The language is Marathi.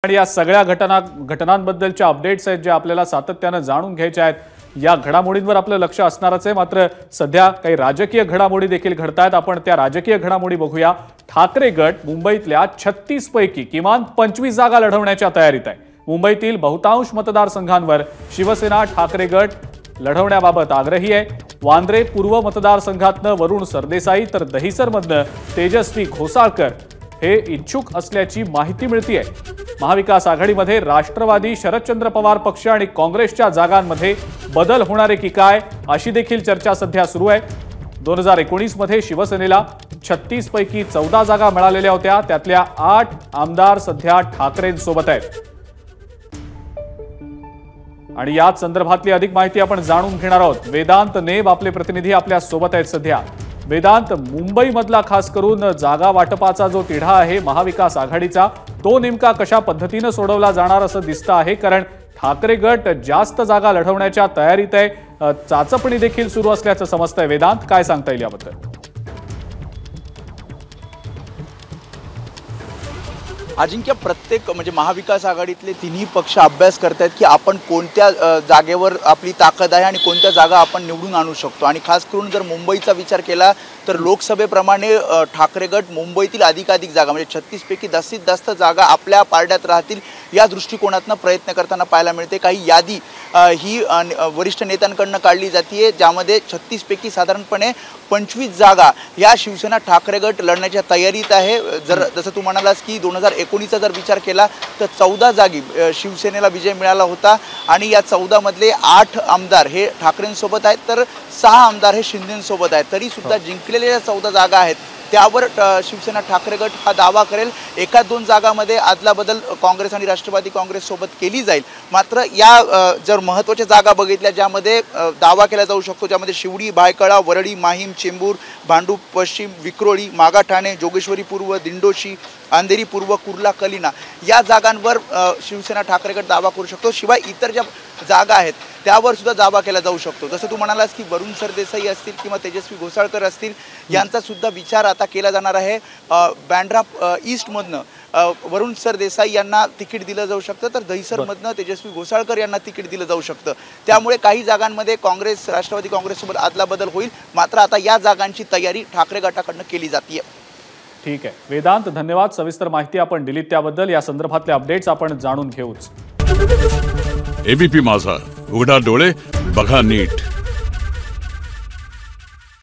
आणि या सगळ्या घटनांबद्दलच्या अपडेट्स आहेत जे आपल्याला सातत्याने जाणून घ्यायचे आहेत। या घडामोडींवर आपलं लक्ष असणारच आहे। मात्र सध्या काही राजकीय घडामोडी देखील घडतायत। आपण त्या राजकीय घडामोडी बघूया। ठाकरे गट मुंबईतल्या 36 पैकी किमान 25 जागा लढवण्याच्या तयारीत आहे। मुंबईतील बहुतांश मतदारसंघांवर शिवसेना ठाकरे गट लढवण्याबाबत आग्रही आहे। वांद्रे पूर्व मतदारसंघातनं वरुण सरदेसाई तर दहिसरमधनं तेजस्वी घोसाळकर हे इच्छुक असल्याची माहिती मिळते। महाविकास आघाडीमध्ये राष्ट्रवादी शरदचंद्र पवार पक्ष आणि काँग्रेसच्या जागांमध्ये बदल होणार आहे की काय अशी देखील चर्चा सध्या सुरू आहे। 2019 मध्ये शिवसेनेला 36 पैकी 14 जागा मिळालेल्या होत्या। त्यातल्या 8 आमदार सध्या ठाकरेंसोबत आहेत आणि याच संदर्भातली अधिक माहिती आपण जाणून घेणार आहोत। वेदांत नेब आपले प्रतिनिधी आपल्या सोबत आहेत सध्या। वेदांत, मुंबईमधला खास करून जागा वाटपाचा जो तिढा आहे महाविकास आघाडीचा तो नेमका कशा पद्धतीने सोडवला जाणार असं दिसतं आहे, कारण ठाकरे गट जास्त जागा लढवण्याच्या तयारीत आहे। चाचपणी देखील सुरू असल्याचं समजतंय। वेदांत, काय सांगता येईल याबद्दल? अजिंक्य, प्रत्येक म्हणजे महाविकास आघाडीतले तिन्ही पक्ष अभ्यास करतायत की आपण कोणत्या जागेवर आपली ताकद आहे आणि कोणत्या जागा आपण निवडून आणू शकतो। आणि खास करून जर मुंबईचा विचार केला तर लोकसभेप्रमाणे ठाकरे गट मुंबईतील अधिकाधिक जागा म्हणजे 36 पैकी जास्तीत जास्त जागा आपल्या पारड्यात राहतील या दृष्टिकोनातून प्रयत्न करताना पाहायला मिळते। काही यादी ही वरिष्ठ नेत्यांकडून काढली जाते ज्यामध्ये 36 पैकी साधारणपणे 25 जागा या शिवसेना ठाकरे गट लढण्याच्या तयारीत आहे। जसं तू म्हणालास की 2019चा जर विचार केला तर 14 जागी शिवसेनेला विजय मिळाला होता आणि या 14 मधले 8 आमदार हे ठाकरेंसोबत आहेत तर 6 आमदार हे शिंदेंसोबत आहेत। तरी सुद्धा जिंकलेल्या 14 जागा आहेत त्यावर शिवसेना ठाकरे गट हा दावा करेल। एका 2 जागांमध्ये आदलाबदल काँग्रेस आणि राष्ट्रवादी काँग्रेस सोबत केली जाईल। मात्र या जर महत्त्वाच्या जागा बघितल्या ज्यामध्ये दावा केला जाऊ शकतो ज्यामध्ये शिवडी, भायखळा, वरळी, माहीम, चेंबूर, भांडूप पश्चिम, विक्रोळी, मागाठाणे, जोगेश्वरी पूर्व, दिंडोशी, अंधेरी पूर्व, कुर्ला, कलिना या जागांवर शिवसेना ठाकरे गट दावा करू शकतो। शिवाय इतर ज्या जागा आहेत त्यावर सुद्धा दावा केला जाऊ शकतो। जसं तू म्हणालास की वरुण सरदेसाई असतील किंवा तेजस्वी घोसाळकर असतील यांचा सुद्धा विचार आता केला जाणार आहे। बँड्रा ईस्टमधनं वरुण सरदेसाई यांना तिकीट दिलं जाऊ शकतं तर दहिसरमधनं तेजस्वी घोसाळकर यांना तिकीट दिलं जाऊ शकतं। त्यामुळे काही जागांमध्ये काँग्रेस राष्ट्रवादी काँग्रेससोबत आदलाबदल होईल। मात्र आता या जागांची तयारी ठाकरे गटाकडनं केली जाते। ठीक आहे वेदांत, धन्यवाद। सविस्तर माहिती आपण दिलीत त्याबद्दल। या संदर्भातले अपडेट्स आपण जाणून घेऊच। एबीपी माझा, उघडा डोळे बघा नीट।